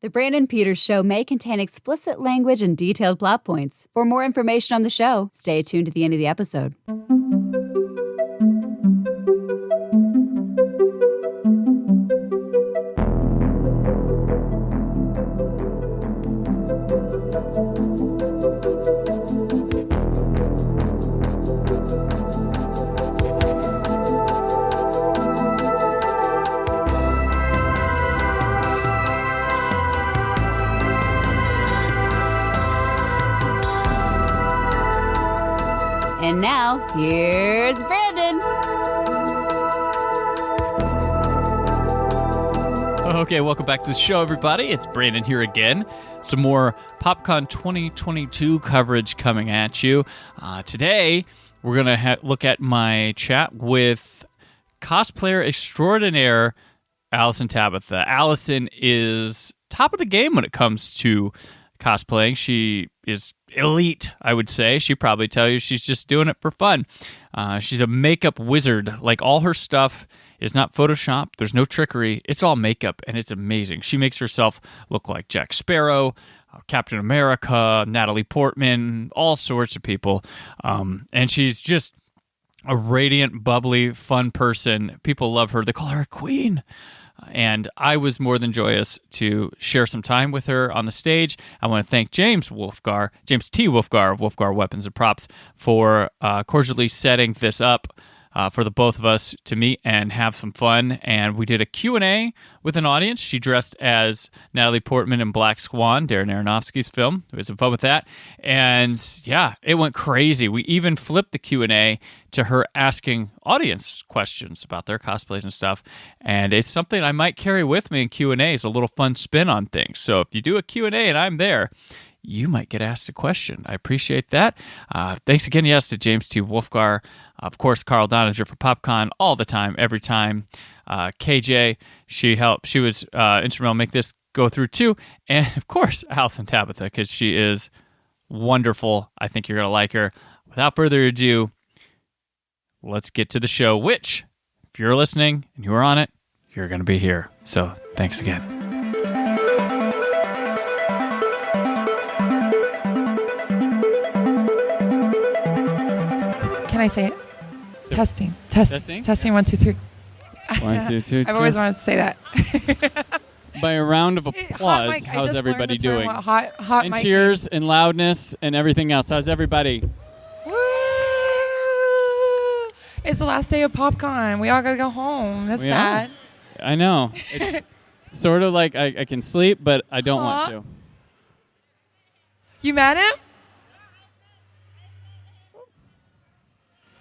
The Brandon Peters Show may contain explicit language and detailed plot points. For more information on the show, stay tuned to the end of the episode. And now, here's Brandon. Okay, welcome back to the show, everybody. It's Brandon here again. Some more PopCon 2022 coverage coming at you. Today, we're going to look at my chat with cosplayer extraordinaire Alyson Tabbitha. Alyson is top of the game when it comes to cosplaying. She is elite, I would say. She'd probably tell you she's just doing it for fun. She's a makeup wizard. Like, all her stuff is not Photoshop. There's no trickery. It's all makeup, and it's amazing. She makes herself look like Jack Sparrow, Captain America, Natalie Portman, all sorts of people. And she's just a radiant, bubbly, fun person. People love her. They call her a queen. And I was more than joyous to share some time with her on the stage. I want to thank James T. Wolfgar of Wolfgar Weapons and Props for cordially setting this up for the both of us to meet and have some fun. And we did a Q&A with an audience. She dressed as Natalie Portman in Black Swan, Darren Aronofsky's film. We had some fun with that. And yeah, it went crazy. We even flipped the Q&A to her asking audience questions about their cosplays and stuff. And it's something I might carry with me in Q&As, a little fun spin on things. So if you do a Q&A and I'm there, you might get asked a question. I appreciate that. Thanks again, yes, to James T. Wolfgar. Of course, Carl Doninger for PopCon all the time, every time. KJ, she helped. She was instrumental in make this go through too. And of course, Alyson Tabbitha, because she is wonderful. I think you're going to like her. Without further ado, let's get to the show, which, if you're listening and you're on it, you're going to be here. So thanks again. Can I say it? Testing. 1, 2, 3. 1, 2, 2. I've always wanted to say that. By a round of applause, mic, how's everybody doing? Hot and mic cheers means. and loudness and everything else. How's everybody? Woo! It's the last day of PopCon. We all gotta go home. That's sad. I know. It's sort of like I can sleep, but I don't want to. You met him?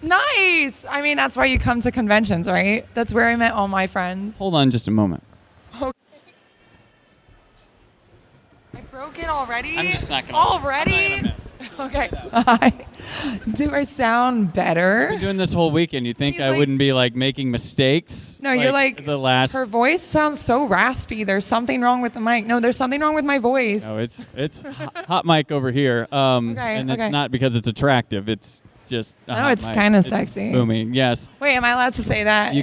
Nice. I mean, that's why you come to conventions, right? That's where I met all my friends. Hold on just a moment. Okay. I broke it already? I'm just not going to. Already? Okay. Hi. Do I sound better? I've been doing this whole weekend. You think I wouldn't be like making mistakes? No, you're like, the last. Her voice sounds so raspy. There's something wrong with the mic. No, there's something wrong with my voice. No, it's hot mic over here. And it's not because it's attractive. It's just it's kind of sexy. Booming, yes. Wait, am I allowed to say that? You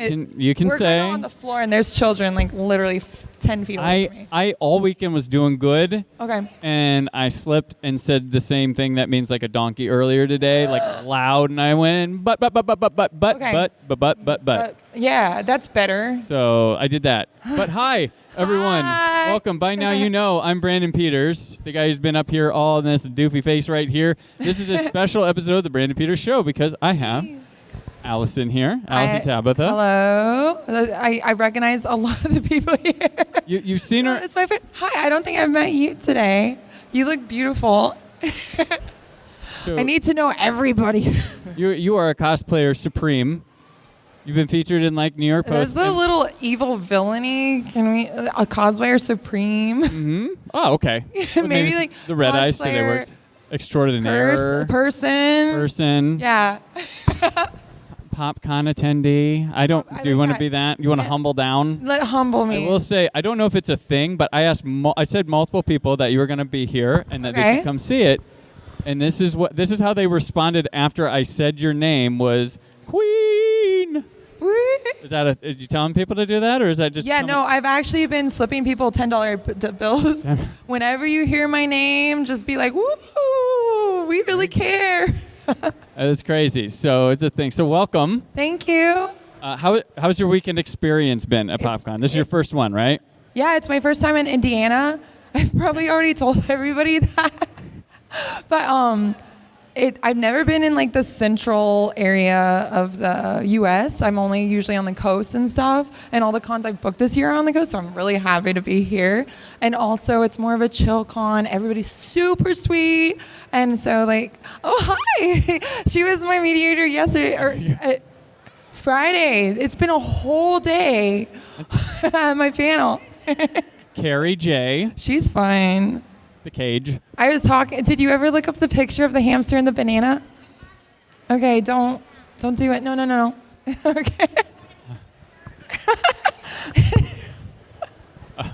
can we're say. We're on the floor and there's children like literally 10 feet away from me. I all weekend was doing good. Okay. And I slipped and said the same thing that means like a donkey earlier today, like loud, and I went but. Yeah, that's better. So I did that. But hi. Everyone, Hi. Welcome. By now you know I'm Brandon Peters, the guy who's been up here all in this doofy face right here. This is a special episode of the Brandon Peters Show because I have Alyson here, Alyson Tabbitha. Hello. I recognize a lot of the people here. You've seen her? It's my friend. Hi, I don't think I've met you today. You look beautiful. So I need to know everybody. You are a cosplayer supreme. You've been featured in like New York Post. There's a little evil villainy. Can we a cosplayer suprine? Mm-hmm. Oh, okay. Well, maybe like the red eyes today works. Extraordinaire. Person. Yeah. PopCon attendee. Do you want to be that? You want to humble down? Humble me. I will say, I don't know if it's a thing, but I asked. I said multiple people that you were going to be here and that they should come see it. And this is how they responded after I said your name was Queen. Woo. Is that are you telling people to do that, or is that just? Yeah, no, I've actually been slipping people $10 bills. Whenever you hear my name, just be like, woo, we really care. That's crazy. So it's a thing. So welcome. Thank you. How's your weekend experience been at PopCon? This is your first one, right? Yeah, it's my first time in Indiana. I've probably already told everybody that. But I've never been in like the central area of the U.S. I'm only usually on the coast and stuff. And all the cons I've booked this year are on the coast, so I'm really happy to be here. And also, it's more of a chill con. Everybody's super sweet. And so like, oh, hi. She was my mediator yesterday, or Friday. It's been a whole day at my panel. Carrie J. She's fine. The cage. I was talking. Did you ever look up the picture of the hamster and the banana? Okay, don't do it. No. Okay.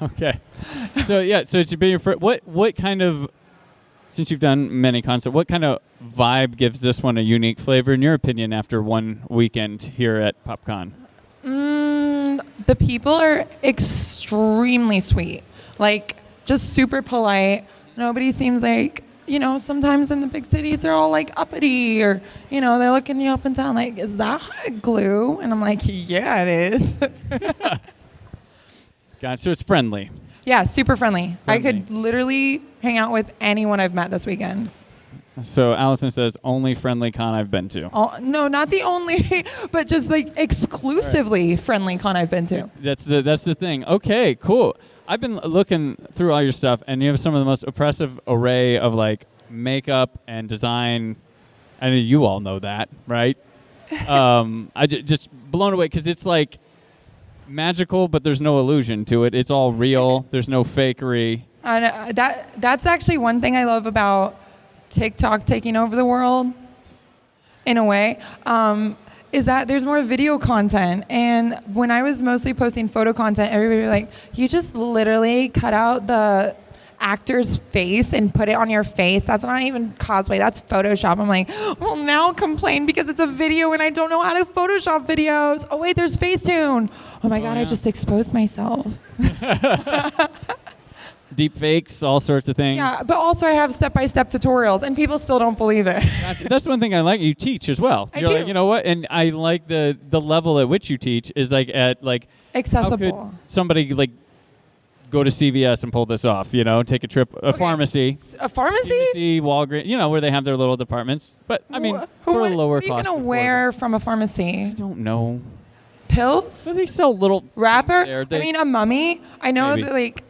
Okay. So yeah. So it's been your first. What kind of, since you've done many concerts, what kind of vibe gives this one a unique flavor in your opinion after one weekend here at PopCon? The people are extremely sweet. Like just super polite. Nobody seems like, sometimes in the big cities they're all like uppity or, they're looking you up and down like, is that hot glue? And I'm like, yeah, it is. Gotcha. So it's friendly. Yeah, super friendly. I could literally hang out with anyone I've met this weekend. So Alyson says, only friendly con I've been to. No, not the only, but just like exclusively friendly con I've been to. That's the thing. Okay, cool. I've been looking through all your stuff, and you have some of the most impressive array of like makeup and design. I mean, you all know that, right? I just blown away because it's like magical, but there's no illusion to it. It's all real. There's no fakery. That's actually one thing I love about TikTok taking over the world, in a way. Is that there's more video content. And when I was mostly posting photo content, everybody was like, you just literally cut out the actor's face and put it on your face. That's not even cosplay, that's Photoshop. I'm like, well, now complain because it's a video and I don't know how to Photoshop videos. Oh, wait, there's Facetune. Oh my God, yeah. I just exposed myself. Deep fakes, all sorts of things. Yeah, but also I have step-by-step tutorials, and people still don't believe it. That's one thing I like. You teach as well. I You're do. Like, you know what? And I like the level at which you teach is like at like accessible. How could somebody like go to CVS and pull this off? Take a trip, pharmacy. A pharmacy? CVS, Walgreens. Where they have their little departments. But I mean, for a lower cost. What are you gonna wear from a pharmacy? I don't know. Pills? So they sell little wrapper. I mean, a mummy. I know that like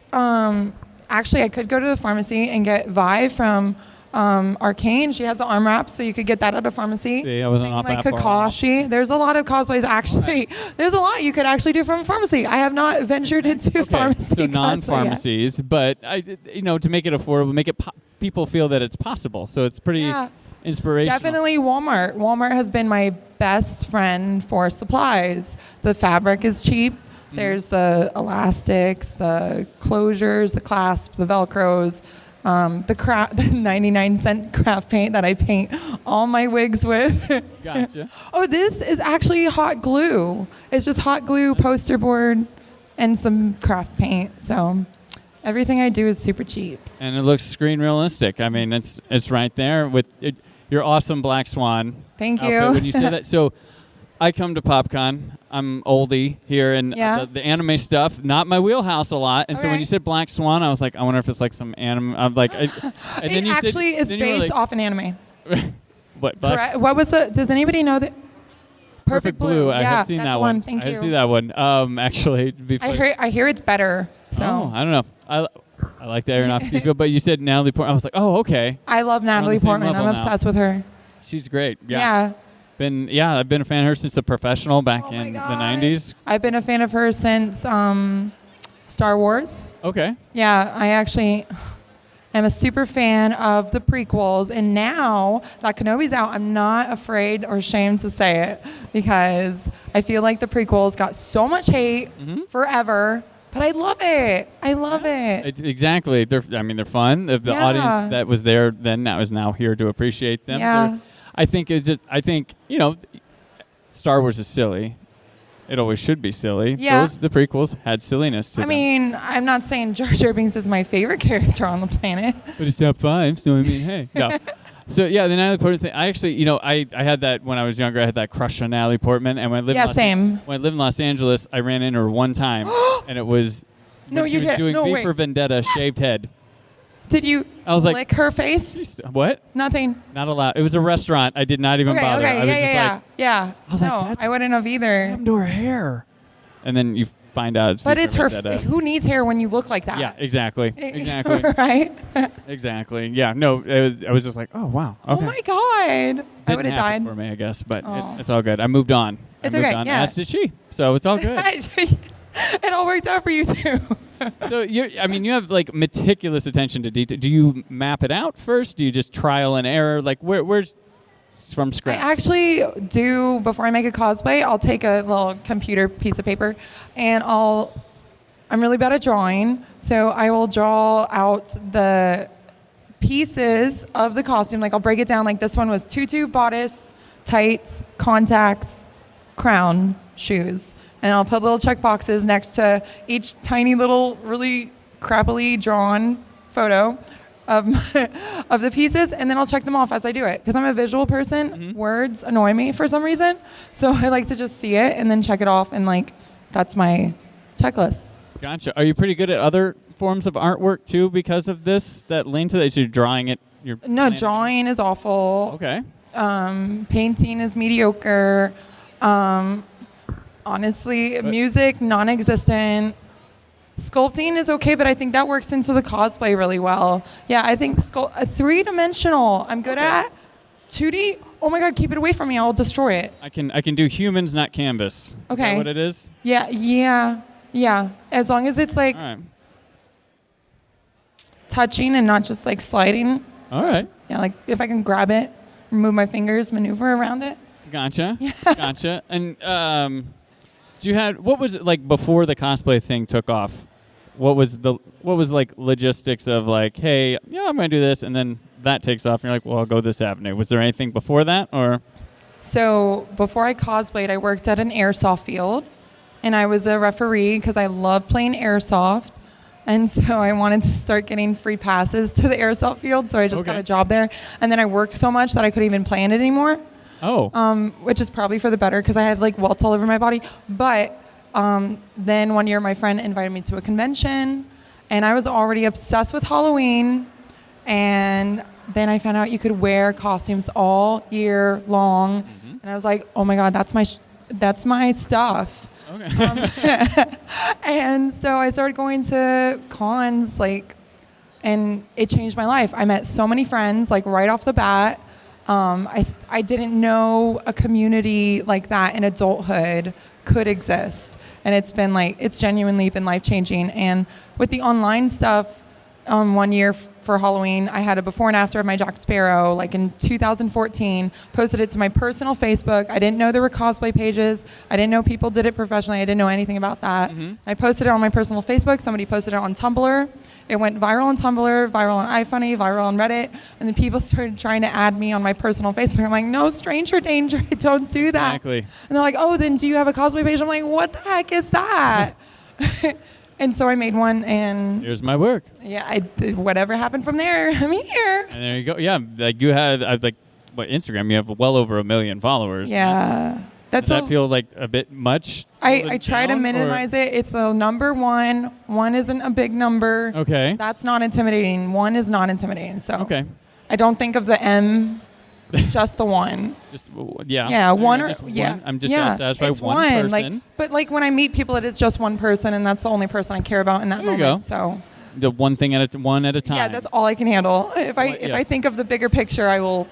actually, I could go to the pharmacy and get Vi from Arcane. She has the arm wraps, so you could get that at a pharmacy. See, I wasn't off like that far. Kakashi. There's a lot of cosplays, actually. There's a lot you could actually do from a pharmacy. I have not ventured into pharmacy. So non-pharmacies, but to make it affordable, make it people feel that it's possible. So it's pretty inspirational. Definitely Walmart. Walmart has been my best friend for supplies. The fabric is cheap. There's the elastics, the closures, the clasps, the Velcros, the 99-cent craft paint that I paint all my wigs with. Gotcha. Oh, this is actually hot glue. It's just hot glue, poster board, and some craft paint. So everything I do is super cheap. And it looks screen realistic. I mean, it's right there with your awesome Black Swan. Thank outfit you. When you say that, so I come to PopCon. I'm oldie here, and the anime stuff, not my wheelhouse a lot. And so when you said Black Swan, I was like, I wonder if it's like some anime. I'm like, and then you actually is based off an anime. What? What was the? Does anybody know that? Perfect Blue. I have seen that one. Thank you. I have seen that one. Actually, I hear it's better. So I don't know. I like the Aronofsky feel, but you said Natalie Portman. I was like, oh, okay. I love Natalie Portman. I'm obsessed with her. She's great. Yeah. I've been a fan of her since The Professional back in the 90s. I've been a fan of her since Star Wars. Okay. Yeah, I actually am a super fan of the prequels, and now that Kenobi's out, I'm not afraid or ashamed to say it because I feel like the prequels got so much hate forever. But I love it. I love it. It's exactly. They're fun. The audience that was there then that was now here to appreciate them. Yeah. I think Star Wars is silly. it always should be silly. Yeah. The prequels had silliness to them. I mean, I'm not saying Jar Jar Binks is my favorite character on the planet. But it's top 5, so I mean, hey. No. So, yeah, the Natalie Portman thing, I actually, I had that when I was younger. I had that crush on Natalie Portman. And when I lived same. When I lived in Los Angeles, I ran into her one time. And it was when she was doing V for Vendetta, shaved head. Did you lick her face? What? Nothing. Not allowed. It was a restaurant. I did not even bother. Okay, I was yeah. I was like, I wouldn't have either. What happened to her hair? And then you find out it's But V it's for her. Vendetta. Who needs hair when you look like that? Yeah, exactly. Right? Exactly. Yeah, no, I was just like, oh, wow. Okay. Oh, my God. I would have died. For me, I guess, but it's all good. I moved on. It's I moved okay, on, yeah. as did she. So it's all good. It all worked out for you, too. So you have like meticulous attention to detail. Do you map it out first? Do you just trial and error? Like where's from scratch? I actually do, before I make a cosplay, I'll take a little computer piece of paper and I'm really bad at drawing, so I will draw out the pieces of the costume. Like I'll break it down, like this one was tutu, bodice, tights, contacts, crown, shoes. And I'll put little check boxes next to each tiny little, really crappily drawn photo of the pieces, and then I'll check them off as I do it. Because I'm a visual person, words annoy me for some reason. So I like to just see it and then check it off, and that's my checklist. Gotcha. Are you pretty good at other forms of artwork too because of this that lean to that? So you're drawing it? No, drawing is awful. Okay. Painting is mediocre. Honestly, music, non-existent. Sculpting is okay, but I think that works into the cosplay really well. Yeah, I think three-dimensional I'm good at. 2D, oh my God, keep it away from me. I'll destroy it. I can do humans, not canvas. Okay. Is that what it is? Yeah. As long as it's All right. touching and not just sliding. All right. Yeah, if I can grab it, move my fingers, maneuver around it. Gotcha. Yeah. Gotcha. And what was it like before the cosplay thing took off? What was logistics of hey, I'm going to do this, and then that takes off, and you're like, well, I'll go this avenue. Was there anything before that, or? So before I cosplayed, I worked at an airsoft field, and I was a referee because I love playing airsoft, and so I wanted to start getting free passes to the airsoft field, so I just got a job there, and then I worked so much that I couldn't even play in it anymore. Oh. Which is probably for the better because I had welts all over my body. But then one year my friend invited me to a convention, and I was already obsessed with Halloween. And then I found out you could wear costumes all year long, and I was like, oh my God, that's my stuff. Okay. And so I started going to cons, and it changed my life. I met so many friends, right off the bat. I didn't know a community like that in adulthood could exist. And it's genuinely been life-changing. And with the online stuff, 1 year for Halloween, I had a before and after of my Jack Sparrow, in 2014, posted it to my personal Facebook. I didn't know there were cosplay pages. I didn't know people did it professionally. I didn't know anything about that. I posted it on my personal Facebook. Somebody posted it on Tumblr. It went viral on Tumblr, viral on iFunny, viral on Reddit, and then people started trying to add me on my personal Facebook. I'm like, no, stranger danger, don't do that. Exactly. And they're like, oh, then do you have a cosplay page? I'm like, what the heck is that? And so I made one, and here's my work. Yeah, I did whatever happened from there. I'm here. And there you go. Yeah, you had Instagram. You have well over 1 million followers. Yeah, does that feel a bit much? I try to minimize it. It's the number one. One isn't a big number. Okay. That's not intimidating. One is not intimidating. So okay. I don't think of the M. Just the one. Yeah, one or yeah. I'm just gonna satisfy it's one person. But when I meet people, it is just one person, and that's the only person I care about in that moment. Go. So the one thing at a time. Yeah, that's all I can handle. If I think of the bigger picture, I will.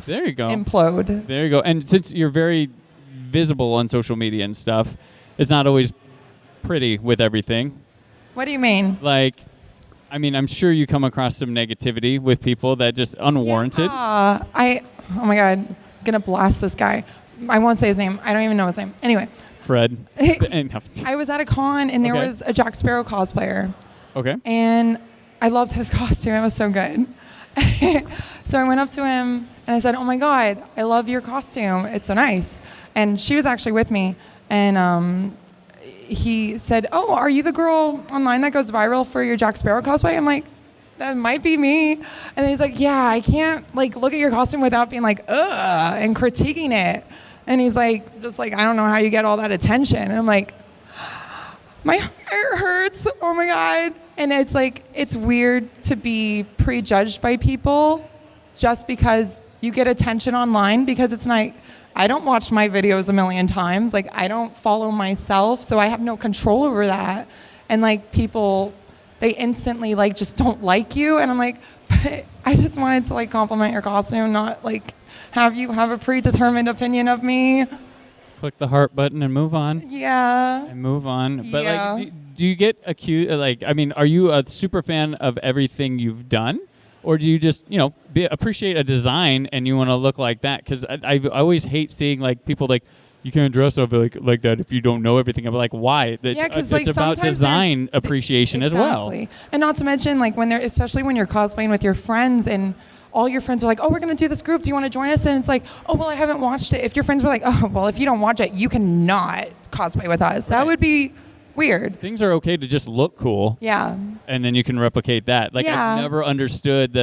There you go. Implode. There you go. And since you're very visible on social media and stuff, it's not always pretty with everything. What do you mean? I'm sure you come across some negativity with people that just unwarranted. Oh my God, I'm going to blast this guy. I won't say his name. I don't even know his name. Anyway. Fred. I was at a con, and there was a Jack Sparrow cosplayer. Okay. And I loved his costume. It was so good. So I went up to him, and I said, oh my God, I love your costume. It's so nice. And she was actually with me. and he said, "Oh, are you the girl online that goes viral for your Jack Sparrow cosplay?" I'm like, "That might be me." And then he's like, "Yeah, I can't like look at your costume without being like, ugh, and critiquing it." And he's like, just like, "I don't know how you get all that attention." And I'm like, my heart hurts. Oh my God. And it's like, it's weird to be prejudged by people just because you get attention online, because it's like, I don't watch my videos a million times. Like, I don't follow myself, so I have no control over that. And like, people, they instantly like just don't like you. And I'm like, but I just wanted to like compliment your costume, not like have you have a predetermined opinion of me. Click the heart button and move on. Yeah. And move on. But Yeah. like, do you get accused? Like, I mean, are you a super fan of everything you've done? Or do you just, appreciate a design and you want to look like that? Because I always hate seeing like people like, you can't dress up like that if you don't know everything. I'm like, why? Yeah, because it's about design appreciation as well. And not to mention, like especially when you're cosplaying with your friends and all your friends are like, "Oh, we're gonna do this group. Do you want to join us?" And it's like, "Oh, well, I haven't watched it." If your friends were like, "Oh, well, if you don't watch it, you cannot cosplay with us," that would be weird. Things are okay to just look cool. Yeah. And then you can replicate that. Like, Yeah. I've never understood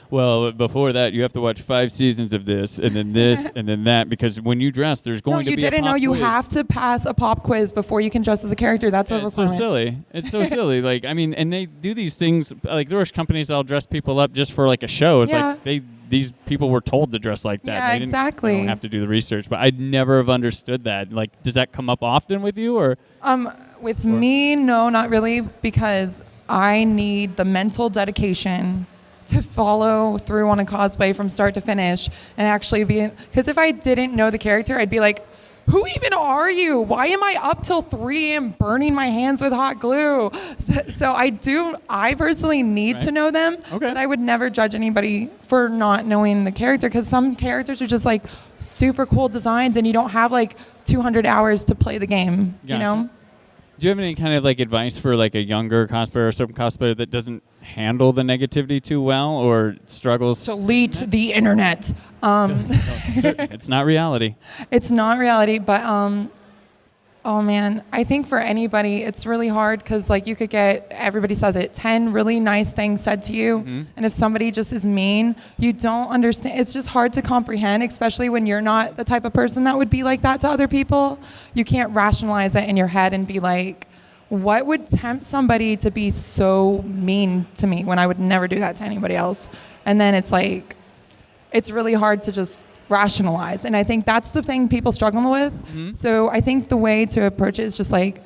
before that, you have to watch 5 seasons of this, and then this, and then that, because when you dress, there's going to be a pop No, you didn't know you quiz. have to pass a pop quiz before you can dress as a character. That's a It's so requirement. silly. It's so silly. Like, I mean, and they do these things, like, there are companies that'll dress people up just for, like, a show. It's Yeah. like, these people were told to dress like that. Yeah, They exactly. They don't have to do the research. But I'd never have understood that. Like, does that come up often with you, or? With me, no, not really, because I need the mental dedication to follow through on a cosplay from start to finish and actually be, because if I didn't know the character, I'd be like, who even are you? Why am I up till 3 a.m. burning my hands with hot glue? So I personally need to know them, but I would never judge anybody for not knowing the character, because some characters are just like super cool designs and you don't have like 200 hours to play the game, you know? Do you have any kind of like advice for like a younger cosplayer or some cosplayer that doesn't handle the negativity too well or struggles? Delete the internet. It's not reality. It's not reality, but oh man, I think for anybody it's really hard, because like you could get, everybody says it, 10 really nice things said to you, and if somebody just is mean, you don't understand. It's just hard to comprehend, especially when you're not the type of person that would be like that to other people. You can't rationalize it in your head and be like, what would tempt somebody to be so mean to me when I would never do that to anybody else? And then it's like, it's really hard to just rationalize. And I think that's the thing people struggle with. So I think the way to approach it is just like,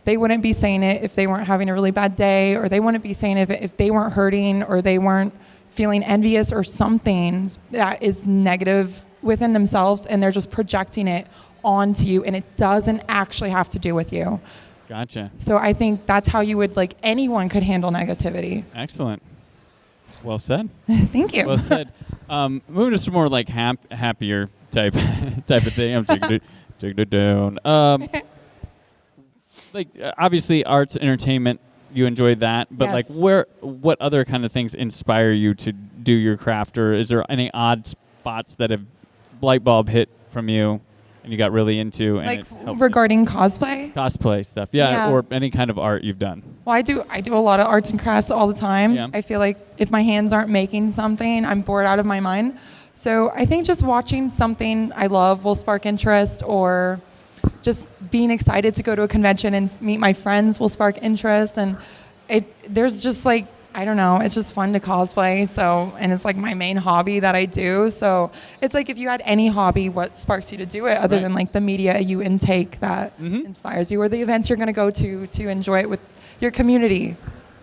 they wouldn't be saying it if they weren't having a really bad day, or they wouldn't be saying it if they weren't hurting, or they weren't feeling envious or something that is negative within themselves, and they're just projecting it onto you, and it doesn't actually have to do with you. Gotcha. So I think that's how you would, like, anyone could handle negativity. Excellent. Well said. Thank you. Well said. Moving to some more like happier type of thing. I'm taking it down. Like obviously arts, entertainment, you enjoy that, but Yes. like what other kind of things inspire you to do your craft, or is there any odd spots that have light bulb hit from you and you got really into? And Like it helped regarding cosplay? cosplay stuff, yeah, or any kind of art you've done. Well, I do a lot of arts and crafts all the time. Yeah. I feel like if my hands aren't making something, I'm bored out of my mind. So I think just watching something I love will spark interest, or just being excited to go to a convention and meet my friends will spark interest. And there's just like, I don't know, it's just fun to cosplay. So, and it's like my main hobby that I do. So it's like, if you had any hobby, what sparks you to do it other than like the media you intake that inspires you, or the events you're going to go to enjoy it with your community.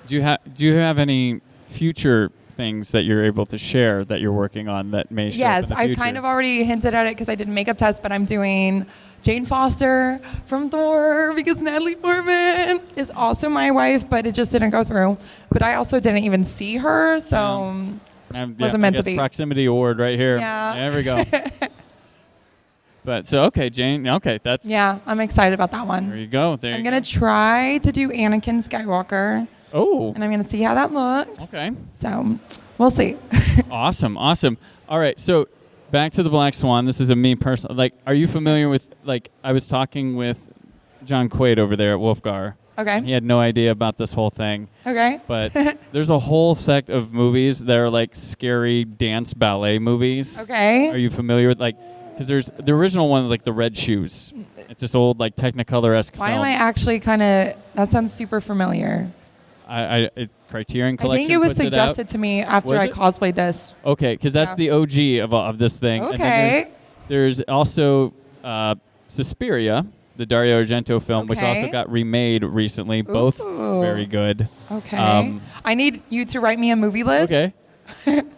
Do you have any future things that you're able to share that you're working on that may show up in Yes, the I future? kind of already hinted at it because I did makeup test, but I'm doing Jane Foster from Thor, because Natalie Portman is also my wife, but it just didn't go through. But I also didn't even see her, so wasn't meant to be. Proximity award right here. Yeah. There we go. But so, okay, Jane. Okay, that's. Yeah, I'm excited about that There one. you go. I'm going to try to do Anakin Skywalker, Oh. and I'm going to see how that looks. Okay. So we'll see. Awesome. All right. So back to the Black Swan. This is a me personal. Like, are you familiar with? Like, I was talking with John Quaid over there at Wolfgar. Okay. He had no idea about this whole thing. Okay. But there's a whole sect of movies that are like scary dance ballet movies. Okay. Are you familiar with because there's the original one, like the Red Shoes. It's this old like Technicolor-esque Why film. am I actually kind of? That sounds super familiar. Criterion I Collection. think it was puts it out. suggested to me after Was I it? cosplayed this. Okay, because that's the OG of this thing. And then Okay. there's also Suspiria, the Dario Argento film, which also Okay. got remade recently. Both Ooh. very good. Okay. I need you to write me a movie list. Okay.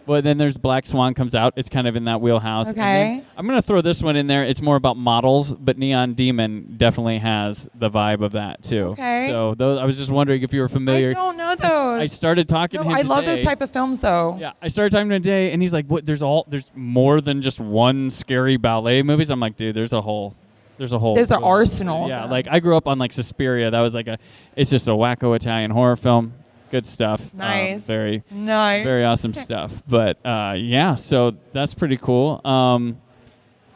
Well, then there's Black Swan comes out. It's kind of in that wheelhouse. And Okay. then I'm going to throw this one in there. It's more about models, but Neon Demon definitely has the vibe of that too. Okay. So I was just wondering if you were familiar. I don't know those. I started talking to him I love today. those type of films though. Yeah, I started talking to him today, and he's like, "What? There's more than just one scary ballet movies." I'm like, "Dude, there's a whole." There's an arsenal. Yeah, like I grew up on like Suspiria. That was it's just a wacko Italian horror film. Good stuff. Nice. Very Nice. awesome stuff. But yeah, so that's pretty cool. I'm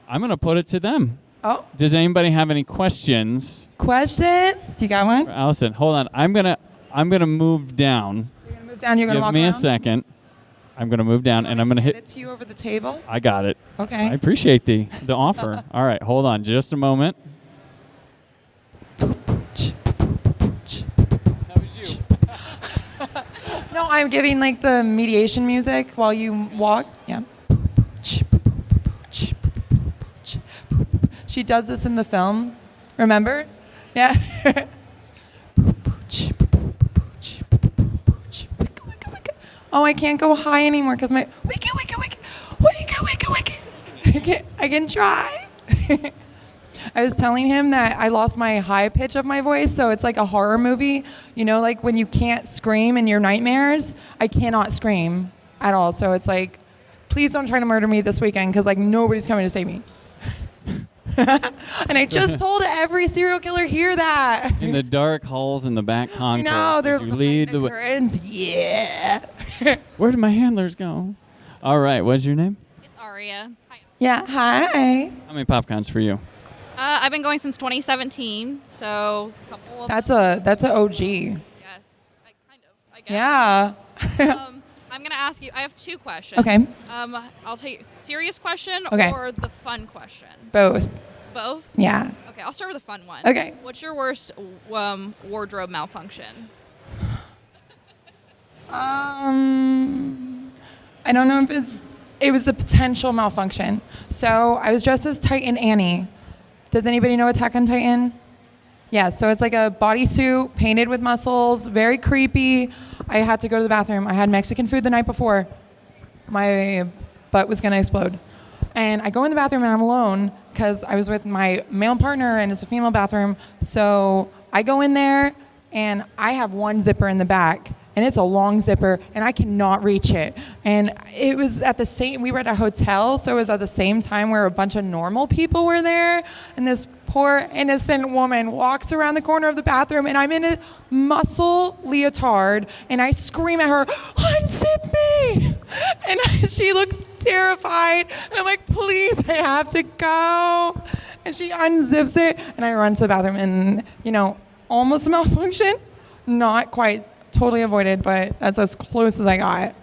gonna put it to them. Oh, Does anybody have any questions questions? Do you got one? for Alyson? Hold on. I'm gonna move down. You're gonna move down. You're gonna Give walk me around. a second. I'm gonna move down, and I'm gonna Get hit. it to you over the table. I got it. I Okay. appreciate the offer. All right, hold on just a moment. That was you. No, I'm giving like the mediation music while you walk. Yeah. She does this in the film. Remember? Yeah. Oh, I can't go high anymore because my wiki. I can try. I was telling him that I lost my high pitch of my voice, so it's like a horror movie. You know, like when you can't scream in your nightmares, I cannot scream at all. So it's like, please don't try to murder me this weekend because like nobody's coming to save me. And I just told every serial killer here that. In the dark halls in the back concourse. No, they're as you lead behind the curtains. Yeah. Where did my handlers go? All right, what's your name? It's Aria. Hi. Yeah. Hi. How many PopCons for you? I've been going since 2017, so a couple of That's a OG. yes, I guess. Yeah. I'm gonna ask you. I have two questions. Okay. I'll take serious question Okay. or the fun question. Both. Both. Yeah. Okay, I'll start with the fun one. Okay. What's your worst wardrobe malfunction? I don't know if it was a potential malfunction. So I was dressed as Titan Annie. Does anybody know Attack on Titan? Yeah, so it's like a bodysuit painted with muscles, very creepy. I had to go to the bathroom. I had Mexican food the night before. My butt was gonna explode. And I go in the bathroom and I'm alone because I was with my male partner and it's a female bathroom. So I go in there and I have one zipper in the back and it's a long zipper and I cannot reach it. And it was we were at a hotel, so it was at the same time where a bunch of normal people were there. And this poor innocent woman walks around the corner of the bathroom and I'm in a muscle leotard and I scream at her, "Unzip me!" And she looks terrified. And I'm like, "Please, I have to go." And she unzips it and I run to the bathroom and, almost a malfunction. Not quite totally avoided, but that's as close as I got.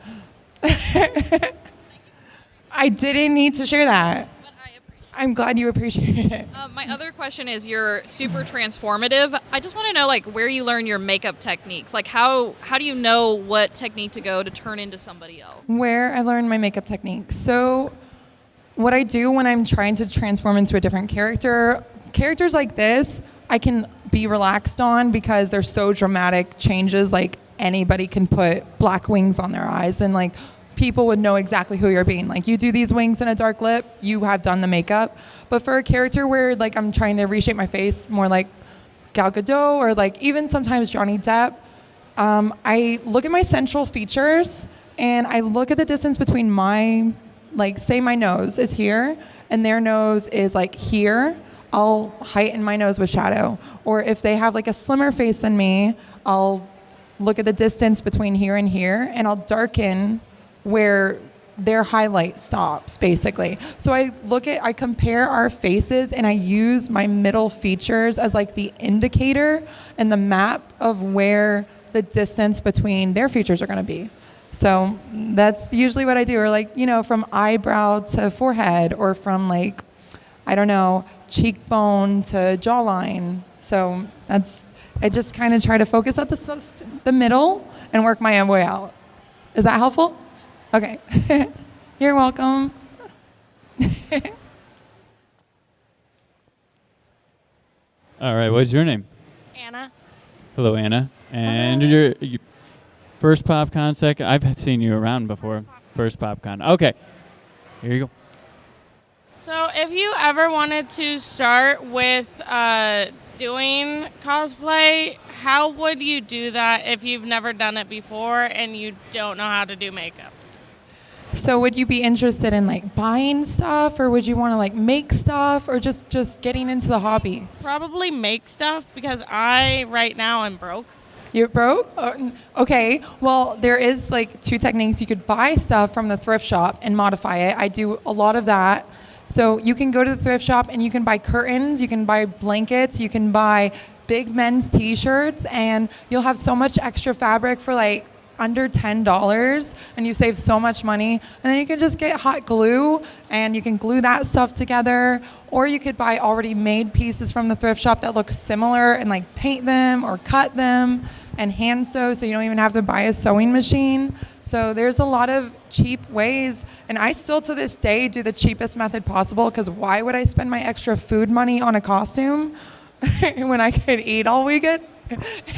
I didn't need to share that. But I appreciate I'm glad you appreciate it. My other question is you're super transformative. I just want to know where you learn your makeup techniques. Like how do you know what technique to go to turn into somebody else? Where I learned my makeup techniques. So what I do when I'm trying to transform into a different characters like this, I can be relaxed on because they're so dramatic changes. Like anybody can put black wings on their eyes and people would know exactly who you're being. Like you do these wings and a dark lip, you have done the makeup. But for a character where I'm trying to reshape my face more like Gal Gadot or even sometimes Johnny Depp, I look at my central features and I look at the distance between say my nose is here and their nose is here. I'll heighten my nose with shadow. Or if they have a slimmer face than me, I'll look at the distance between here and here and I'll darken where their highlight stops, basically. So I compare our faces, and I use my middle features as like the indicator and the map of where the distance between their features are going to be. So that's usually what I do, or like, from eyebrow to forehead, or from like, I don't know, cheekbone to jawline. So I just kind of try to focus at the middle and work my way out. Is that helpful? Okay. You're welcome. All right, what's your name? Anna. Hello, Anna. And your first PopCon, second? I've seen you around before. First PopCon. Okay. Here you go. So if you ever wanted to start with doing cosplay, how would you do that if you've never done it before and you don't know how to do makeup? So would you be interested in like buying stuff, or would you want to like make stuff, or just getting into the hobby? Probably make stuff, because right now I'm broke. You're broke? Okay. Well, there is like 2 techniques. You could buy stuff from the thrift shop and modify it. I do a lot of that. So you can go to the thrift shop and you can buy curtains, you can buy blankets, you can buy big men's t-shirts, and you'll have so much extra fabric for like under $10, and you save so much money. And then you can just get hot glue and you can glue that stuff together, or you could buy already made pieces from the thrift shop that look similar and like paint them or cut them and hand sew, so you don't even have to buy a sewing machine. So there's a lot of cheap ways, and I still to this day do the cheapest method possible, because why would I spend my extra food money on a costume when I could eat all weekend?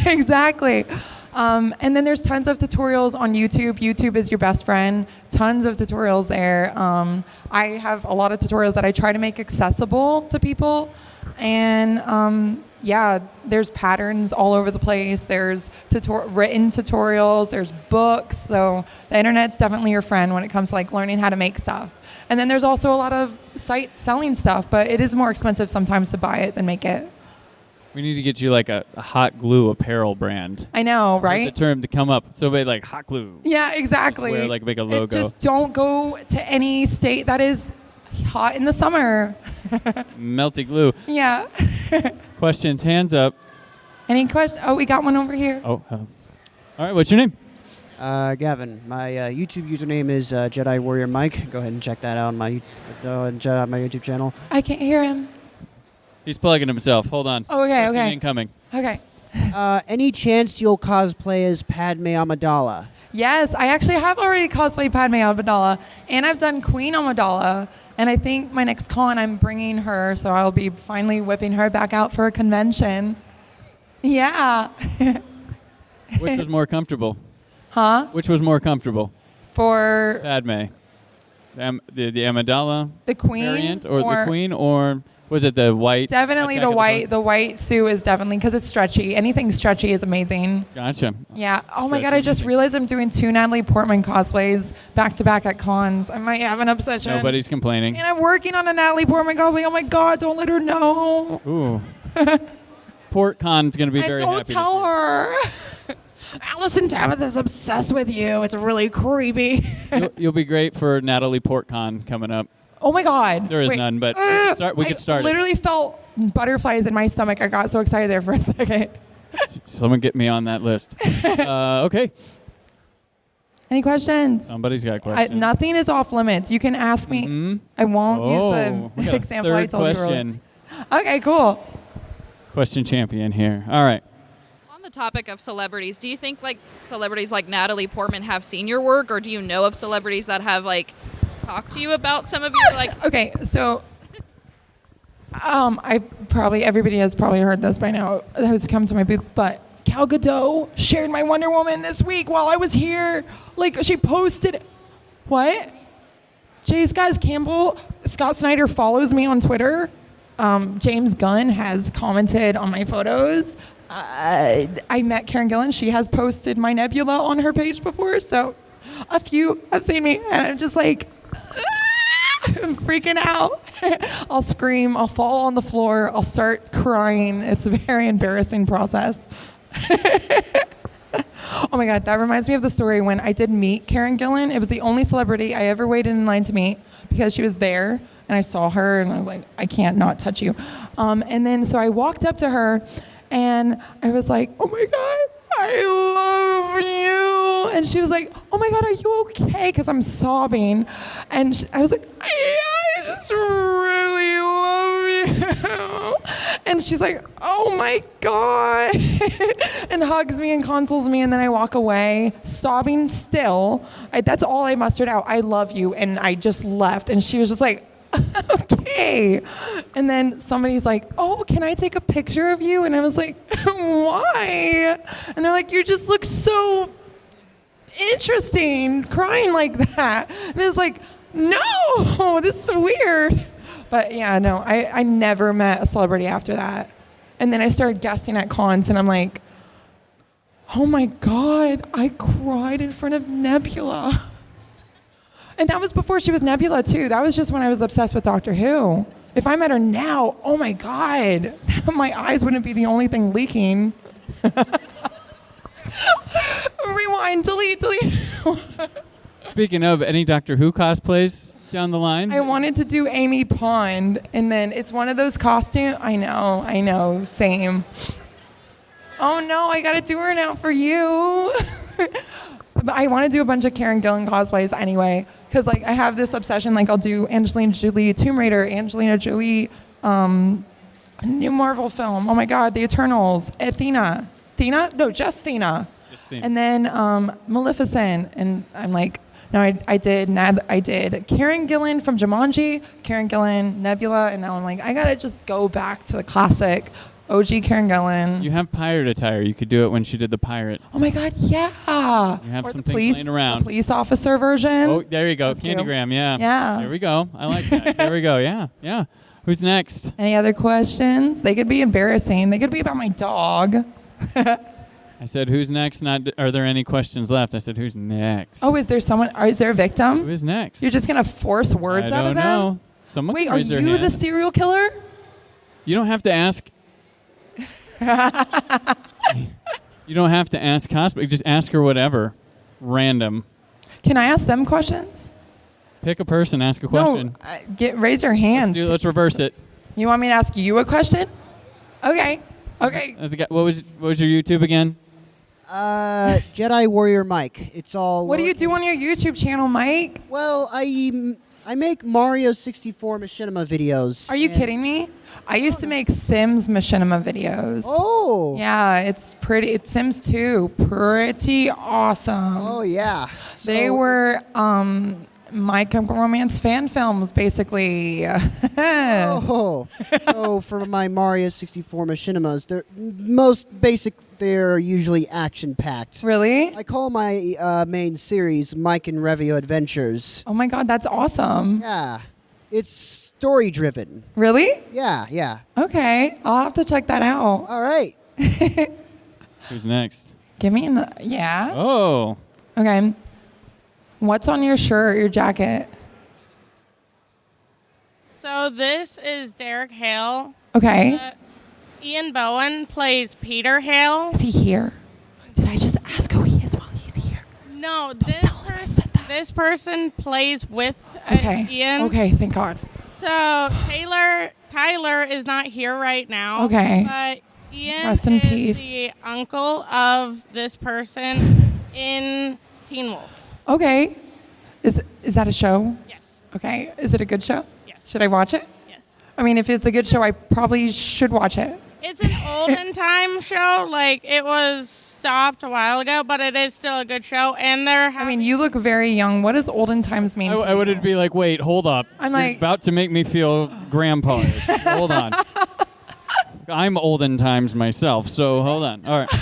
Exactly. And then there's tons of tutorials on YouTube. YouTube is your best friend. Tons of tutorials there. I have a lot of tutorials that I try to make accessible to people. And there's patterns all over the place. There's written tutorials. There's books. So the internet's definitely your friend when it comes to like learning how to make stuff. And then there's also a lot of sites selling stuff, but it is more expensive sometimes to buy it than make it. We need to get you like a hot glue apparel brand. I know, right? The term to come up. So like hot glue. Yeah, exactly. Just wear like make a logo. Just don't go to any state that is hot in the summer. Melty glue. Yeah. Questions, hands up. Any question? Oh, we got one over here. Oh. All right, what's your name? Gavin. My YouTube username is Jedi Warrior Mike. Go ahead and check that out on my YouTube channel. I can't hear him. He's plugging himself. Hold on. Oh, okay, Question okay. incoming. Okay. Any chance you'll cosplay as Padme Amidala? Yes, I actually have already cosplayed Padme Amidala, and I've done Queen Amidala, and I think my next con I'm bringing her, so I'll be finally whipping her back out for a convention. Yeah. Which was more comfortable? Huh? Which was more comfortable? For Padme. The Amidala the Queen variant, or the Queen, or was it the white? Definitely the white. The white suit is definitely, because it's stretchy. Anything stretchy is amazing. Gotcha. Yeah. Oh my God, I just realized I'm doing 2 Natalie Portman cosplays back to back at cons. I might have an obsession. Nobody's complaining. And I'm working on a Natalie Portman cosplay. Oh my God, don't let her know. Ooh. PortCon's going to be very happy. Don't tell her. Alyson Tabbitha is obsessed with you. It's really creepy. You'll be great for Natalie PortCon coming up. Oh my God. There is none, but we could start. I literally felt butterflies in my stomach. I got so excited there for a second. Someone get me on that list. Okay. Any questions? Somebody's got questions. Nothing is off limits. You can ask me. Mm-hmm. I won't we use got the a example I third told question. you earlier. Okay, cool. Question champion here. All right. On the topic of celebrities, do you think like celebrities like Natalie Portman have seen your work, or do you know of celebrities that have like talked to you about some of your like? Okay, so everybody has probably heard this by now who's come to my booth, but Gal Gadot shared my Wonder Woman this week while I was here. Like, she posted, what? J. Scott Campbell, Scott Snyder follows me on Twitter. James Gunn has commented on my photos. I met Karen Gillan. She has posted my Nebula on her page before, so a few have seen me, and I'm just like, I'm freaking out. I'll scream, I'll fall on the floor, I'll start crying. It's a very embarrassing process. Oh my God, that reminds me of the story when I did meet Karen Gillan. It was the only celebrity I ever waited in line to meet because she was there and I saw her and I was like, I can't not touch you. And then so I walked up to her and I was like, oh my God, I love you. And she was like, oh my God, are you okay? Because I'm sobbing. And I was like, yeah, I just really love you. And she's like, oh my God. And hugs me and consoles me. And then I walk away, sobbing still. That's all I mustered out. I love you. And I just left. And she was just like, okay. And then somebody's like, oh, can I take a picture of you? And I was like, why? And they're like, you just look so interesting crying like that. And it's like, no, this is weird. But yeah, no, I never met a celebrity after that. And then I started guesting at cons and I'm like, oh my God, I cried in front of Nebula. And that was before she was Nebula too. That was just when I was obsessed with Doctor Who. If I met her now, oh my God, my eyes wouldn't be the only thing leaking. Rewind, delete. Speaking of, any Doctor Who cosplays down the line? I wanted to do Amy Pond, and then it's one of those costumes. I know, same. Oh no, I gotta do her now for you. But I want to do a bunch of Karen Gillan cosplays anyway, because like I have this obsession. Like I'll do Angelina Jolie Tomb Raider, Angelina Jolie new Marvel film. Oh my God, The Eternals, Athena. No, just Athena. And then Maleficent, and I'm like, no, I did Karen Gillan from Jumanji, Karen Gillan, Nebula, and now I'm like, I gotta just go back to the classic OG Karen Gillan. You have pirate attire. You could do it when she did the pirate. Oh my God, yeah. You have or some the things laying around. The police officer version. Oh, there you go. That's Candygram, yeah. Yeah. There we go. I like that. There we go. Yeah. Who's next? Any other questions? They could be embarrassing. They could be about my dog. I said, who's next? Not, are there any questions left? I said, who's next? Oh, is there someone? Is there a victim? Who is next? You're just going to force words out of them? I don't know. Someone Wait, can are raise their you hand. the serial killer? You don't have to ask. You don't have to ask cosplay. Just ask her whatever. Random. Can I ask them questions? Pick a person, ask a question. No, raise your hands. Let's reverse it. You want me to ask you a question? Okay. What was your YouTube again? Jedi Warrior Mike. It's all. What do you do on your YouTube channel, Mike? Well, I make Mario 64 machinima videos. Are you kidding me? I used to make Sims machinima videos. Oh. Yeah, it's pretty. It's Sims 2. Pretty awesome. Oh yeah. They were My Chemical Romance fan films, basically. Oh. So for my Mario 64 machinimas, they're most basic. They're usually action-packed. Really? I call my main series Mike and Revio Adventures. Oh my God, that's awesome. Yeah. It's story-driven. Really? Yeah. Okay, I'll have to check that out. All right. Who's next? Give me yeah. Oh. Okay. What's on your shirt, your jacket? So this is Derek Hale. Okay. Ian Bowen plays Peter Hale. Is he here? Did I just ask who he is while he's here? No, Don't tell him I said that. this person plays with Ian. Okay, thank God. So Tyler is not here right now. Okay. But Ian Rest in is peace. the uncle of this person in Teen Wolf. Okay. Is that a show? Yes. Okay. Is it a good show? Yes. Should I watch it? Yes. I mean, if it's a good show, I probably should watch it. It's an olden time show. Like, it was stopped a while ago, but it is still a good show. And I mean, you look very young. What does olden times mean to I would you? be like, wait, hold up. I'm You're like- about to make me feel grandpa-ish. Hold on. I'm olden times myself, so hold on. All right.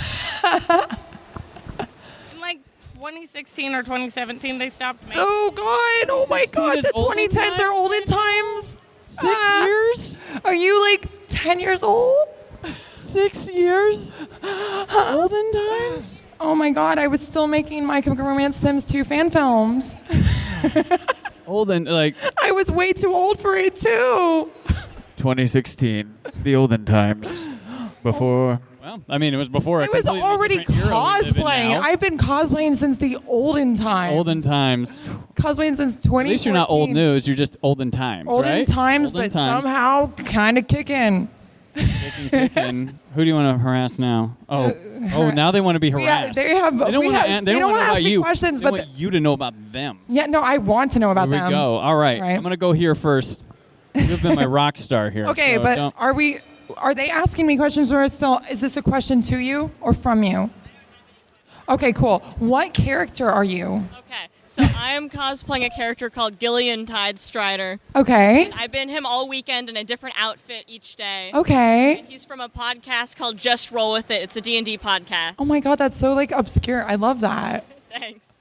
in like 2016 or 2017, they stopped making. Oh, God. Oh, my 16 God. is The olden 2010s are times? olden times. 6 years? Are you like 10 years old? 6 years? Olden times? Oh, my God. I was still making My Chemical Romance Sims 2 fan films. Olden, like I was way too old for it, too. 2016, the olden times. Before Well, I mean, it was before. I was already cosplaying. I've been cosplaying since the olden times. Olden times. Cosplaying since 2014. At least you're not old news. You're just olden times, Olden right? times, Olden but times. somehow kind of kicking. Kicking. Who do you want to harass now? Oh, now they want to be harassed. They don't want to know ask about me you. questions, They but want you to know about them. yeah, no, I want to know about Here them. we go. All right. I'm going to go here first. You've been my rock star here. Okay, so but are they asking me questions, or is this a question to you or from you? Okay, cool. What character are you? Okay, so I'm cosplaying a character called Gillian Tidestrider. Okay. I've been him all weekend in a different outfit each day. Okay. And he's from a podcast called Just Roll With It. It's a D&D podcast. Oh my God, that's so like obscure. I love that. Thanks.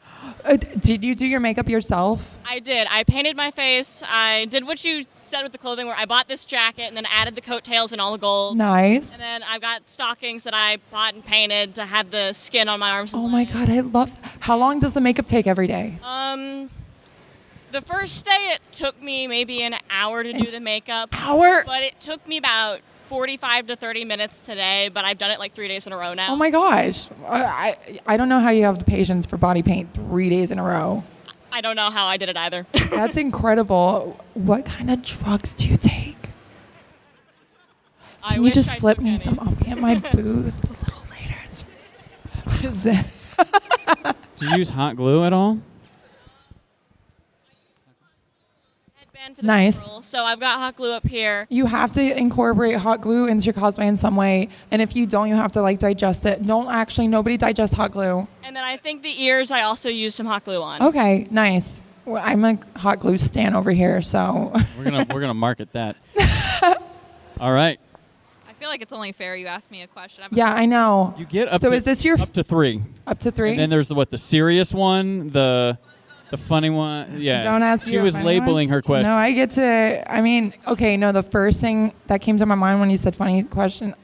Did you do your makeup yourself? I did. I painted my face. I did what you said with the clothing, where I bought this jacket and then added the coattails and all the gold. Nice. And then I've got stockings that I bought and painted to have the skin on my arms. Oh my God, I love. How long does the makeup take every day? The first day it took me maybe an hour to do the makeup. Hour? But it took me about 45 to 30 minutes today, but I've done it like 3 days in a row now. Oh my gosh. I don't know how you have the patience for body paint 3 days in a row. I don't know how I did it either. That's incredible. What kind of drugs do you take? Can you just slip me some? I'll be at my booth a little later. Is that Do you use hot glue at all? Headband for the Nice. funeral, so I've got hot glue up here. You have to incorporate hot glue into your cosplay in some way, and if you don't, you have to like digest it. Nobody digests hot glue. And then I think the ears I also use some hot glue on. Okay, nice. Well, I'm a hot glue stan over here, so. We're gonna market that. All right. I feel like it's only fair you ask me a question. Yeah, I know. You get up. So to, is this your up to 3? Up to 3? And then there's the serious one, the funny one. Yeah. Don't ask. She was labeling her question. No, I get to. I mean, okay, no. The first thing that came to my mind when you said funny question,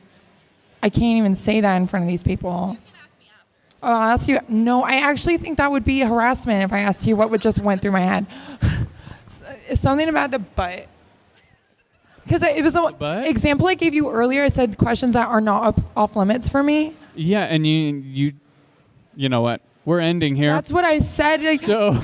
I can't even say that in front of these people. Oh, I'll ask you. No, I actually think that would be harassment if I asked you what just went through my head. Something about the butt. Because it was the example I gave you earlier. I said questions that are not off limits for me. Yeah, and you know what? We're ending here. That's what I said. So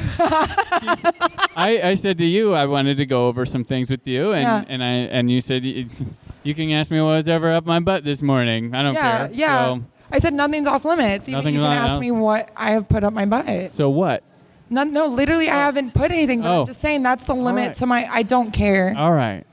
I said to you, I wanted to go over some things with you, and you said you can ask me what was ever up my butt this morning. I don't care. Yeah. So, I said nothing's off limits. Even you can ask me what I have put up my butt. So what? No, literally, I haven't put anything. But I'm just saying that's the limit to my. I don't care. All right.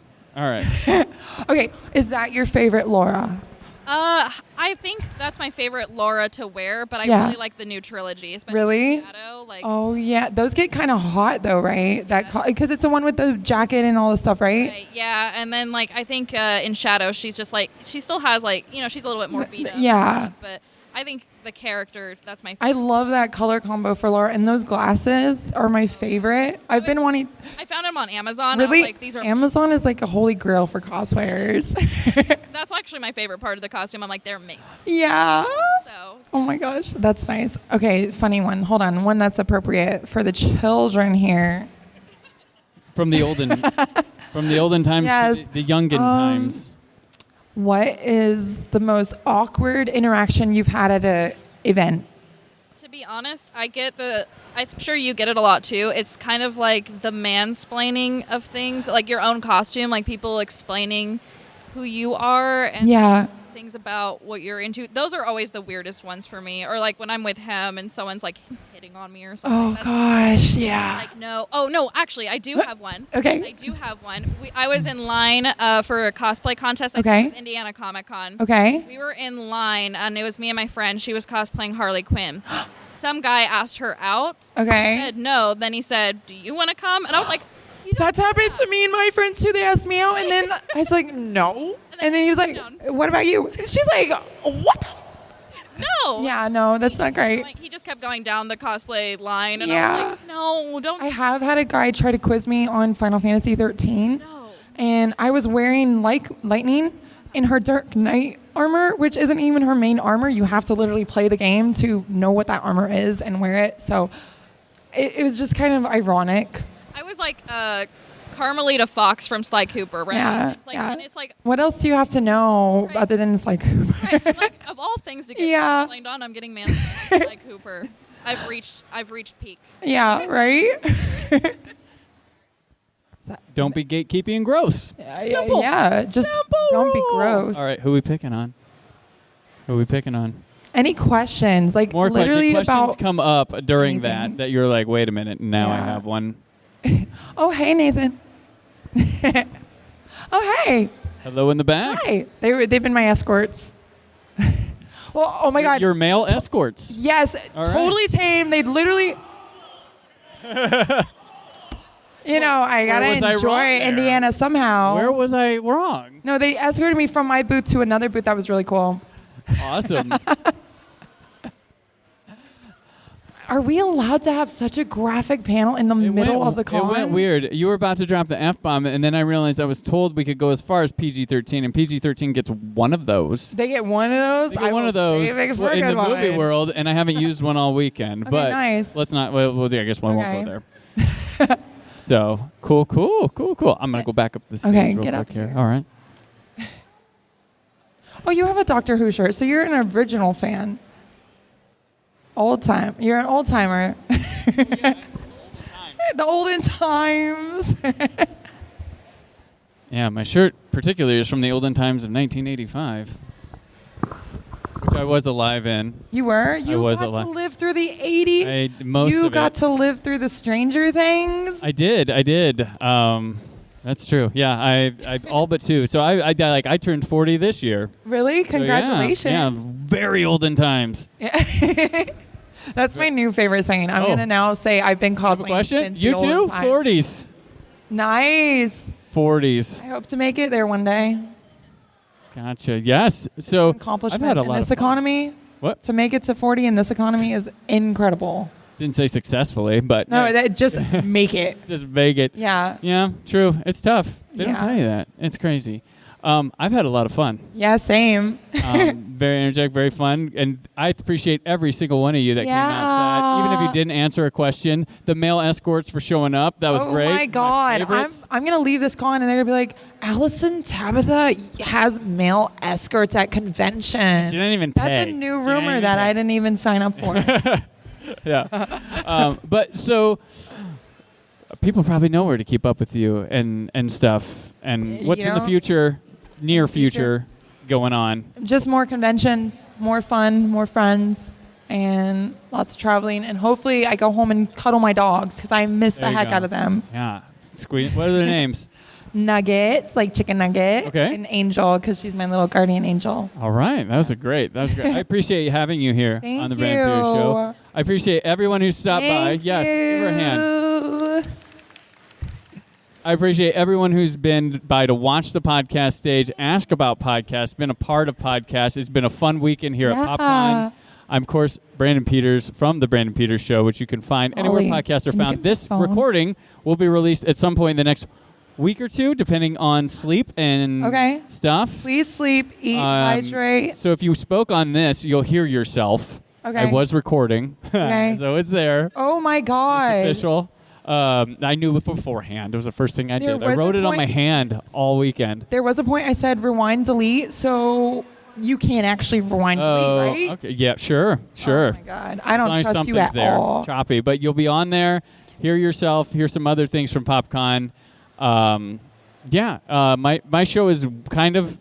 Okay, is that your favorite Laura? I think that's my favorite Laura to wear, but I really like the new trilogy, especially really. Shadow, Oh yeah, those get kind of hot though, right? That because it's the one with the jacket and all the stuff, right? Yeah, and then I think in Shadow she's just she still has she's a little bit more beat up. Yeah. But I think the character, that's my favorite. I love that color combo for Laura, and those glasses are my favorite. I've been wanting. I found them on Amazon. Really? I was like, these are Amazon is like a holy grail for cosplayers. That's actually my favorite part of the costume. I'm like, they're amazing. Yeah. So. Oh my gosh, that's nice. Okay, funny one. Hold on, one that's appropriate for the children here. From the olden times Yes. to the youngin times. What is the most awkward interaction you've had at an event? To be honest, I'm sure you get it a lot too. It's kind of like the mansplaining of things, like your own costume, like people explaining who you are and things about what you're into. Those are always the weirdest ones for me. Or like when I'm with him and someone's like hitting on me or something. Oh gosh, yeah. Like no. Oh no, actually I do have one. Okay. I do have one. I was in line for a cosplay contest. I think it was Indiana Comic Con. Okay. We were in line and it was me and my friend. She was cosplaying Harley Quinn. Some guy asked her out. Okay. I said no. Then he said, "Do you want to come?" And I was like, that's happened to me and my friends too. They asked me out, and then I was like, no. And then he was like, what about you? And she's like, what the? No. Yeah, no, that's not great. He just kept going down the cosplay line, and I was like, no, don't. I have had a guy try to quiz me on Final Fantasy 13, and I was wearing Lightning in her Dark Knight armor, which isn't even her main armor. You have to literally play the game to know what that armor is and wear it. So it was just kind of ironic. I was like Carmelita Fox from Sly Cooper, right? Yeah, It's like, yeah. and it's like, What else do you have to know Right. other than Sly Cooper? right, I'm like, of all things to get Yeah. explained on, I'm getting mansplained Sly Cooper. I've reached peak. Yeah, right? Don't be gatekeeping gross. Simple. Yeah, just Simple don't be rule. gross. All right, who we picking on? Any questions? Like More literally questions about. come up during anything. that you're like, wait a minute, now I Yeah. have one. Oh, hey, Nathan. Oh, hey. Hello in the back. Hi. They've been my escorts. Well, oh my God. Your male escorts. Yes, All right. totally tame. They literally. You know, I gotta was I enjoy wrong there? Indiana somehow. Where was I wrong? No, they escorted me from my booth to another booth. That was really cool. Awesome. Are we allowed to have such a graphic panel in the middle of the con? It went weird. You were about to drop the F-bomb, and then I realized I was told we could go as far as PG-13, and PG-13 gets one of those. They get one of those. They get one of those in the movie world, and I haven't used one all weekend. Okay, but nice. let's not. Well, I guess we won't Okay. go there. So cool. I'm gonna go back up the stage Okay, real get quick up here. here. All right. Oh, you have a Doctor Who shirt, so you're an original fan. Old time. You're an old timer. The olden times. Yeah, my shirt particularly is from the olden times of 1985, which I was alive in. You were? You was got alive. to live through the 80s? Most You of got it. to live through the Stranger Things? I did. That's true. Yeah, I all but two. So I turned 40 this year. Really? So, yeah, Congratulations. Yeah, very olden times. That's my new favorite saying. I'm Oh. going to now say I've been cosplaying Question? since You the too? olden time. 40s. Nice. 40s. I hope to make it there one day. Gotcha. Yes. So I've Accomplishment had a in lot this of fun. economy. What? To make it to 40 in this economy is incredible. Didn't say successfully, but No, that just make it. just make it. Yeah. Yeah, true. It's tough. They don't Yeah. tell you that. It's crazy. I've had a lot of fun. Yeah, same. Very energetic, very fun, and I appreciate every single one of you that came outside. Even if you didn't answer a question, the male escorts for showing up. That was great. Oh my God. favorites. I'm going to leave this con and they're going to be like, Alyson Tabbitha has male escorts at convention. She didn't even That's pay. a new She rumor didn't that even I didn't even sign up for. Yeah. But so people probably know where to keep up with you and stuff. And what's in the future, near future, going on? Just more conventions, more fun, more friends, and lots of traveling. And hopefully I go home and cuddle my dogs because I miss There the you heck go. out of them. Yeah. Squeeze. What are their names? Nuggets, like chicken nugget. Okay. And Angel because she's my little guardian angel. All right. That was great. I appreciate having you here Thank on the Brand Pierce you. Show. I appreciate everyone who stopped by. Thank Yes. Give her a hand. you. I appreciate everyone who's been by to watch the podcast stage, ask about podcasts, been a part of podcasts. It's been a fun weekend here at PopCon. I'm, of course, Brandon Peters from The Brandon Peters Show, which you can find anywhere Ollie, podcasts are can you found. get my This phone? recording will be released at some point in the next week or two, depending on sleep and Okay. stuff. Please sleep, eat, hydrate. So if you spoke on this, you'll hear yourself. Okay. I was recording, Okay. so it's there. Oh my It's God. official. I knew it beforehand. It was the first thing I There did. I was a wrote it on my point- hand all weekend. There was a point I said rewind, delete, so you can't actually rewind, delete, right? Okay. Yeah, sure. Oh my God. I don't As long as trust you something's at there. all. Choppy, but you'll be on there. Hear yourself. Hear some other things from PopCon. My show is kind of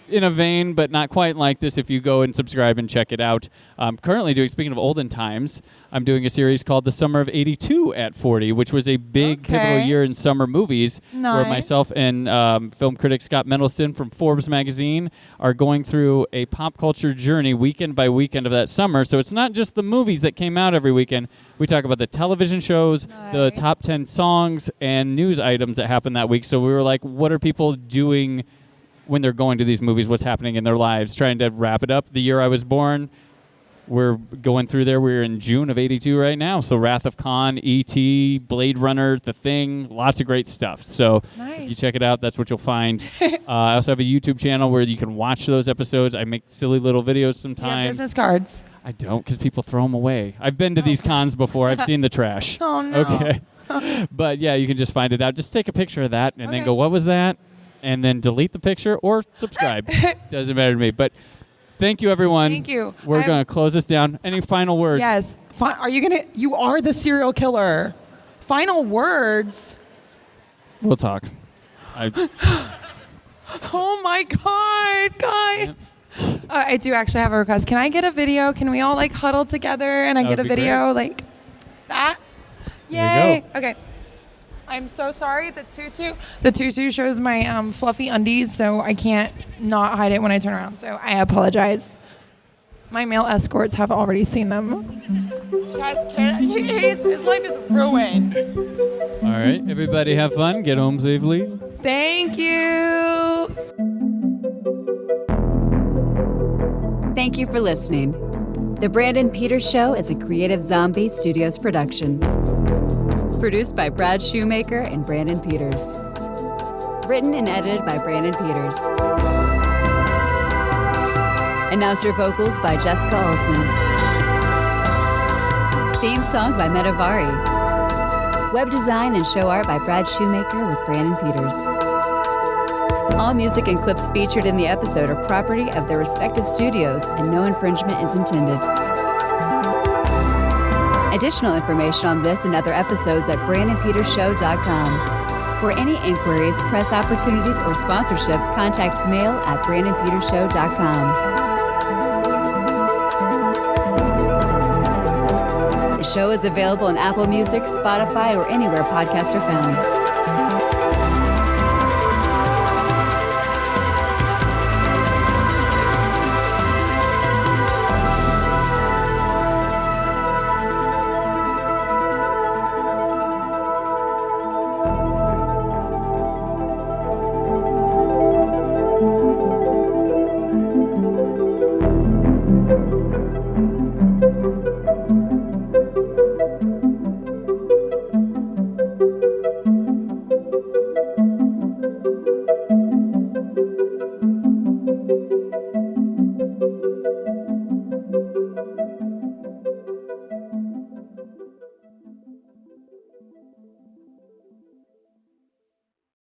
in a vein, but not quite like this if you go and subscribe and check it out. I'm currently doing, speaking of olden times, I'm doing a series called The Summer of 82 at 40, which was a big pivotal year in summer movies, where Nice. myself and film critic Scott Mendelson from Forbes magazine are going through a pop culture journey weekend by weekend of that summer. So it's not just the movies that came out every weekend. We talk about the television shows, the Nice. top 10 songs, and news items that happened that week. So we were like, what are people doing when they're going to these movies? What's happening in their lives? Trying to wrap it up. The year I was born, we're going through there. We're in June of 82 right now. So Wrath of Khan, E.T., Blade Runner, The Thing, lots of great stuff. So if you check it out, that's what you'll find. I also have a YouTube channel where you can watch those episodes. I make silly little videos Do you have sometimes. business cards? I don't, because people throw them away. I've been to these cons before. I've seen the trash. Oh, no. Okay. But yeah, you can just find it out. Just take a picture of that and then Okay. go, what was that? And then delete the picture or subscribe. Doesn't matter to me. But thank you, everyone. Thank you. We're going to close this down. Any final words? Yes. Are you gonna? You are the serial killer. Final words. We'll talk. Oh my God, guys. I do actually have a request. Can I get a video? Can we all like huddle together and I That get a would be video like that? There you Yay. Okay. I'm so sorry. The tutu shows my fluffy undies, so I can't not hide it when I turn around. So I apologize. My male escorts have already seen them. Just kidding. His life is ruined. All right. Everybody have fun. Get home safely. Thank you. Thank you for listening. The Brandon Peters Show is a Creative Zombie Studios production. Produced by Brad Shoemaker and Brandon Peters. Written and edited by Brandon Peters. Announcer vocals by Jessica Alsman. Theme song by Metavari. Web design and show art by Brad Shoemaker with Brandon Peters. All music and clips featured in the episode are property of their respective studios and no infringement is intended. Additional information on this and other episodes at BrandonPetersShow.com. For any inquiries, press opportunities, or sponsorship, contact mail at BrandonPetersShow.com. The show is available on Apple Music, Spotify, or anywhere podcasts are found.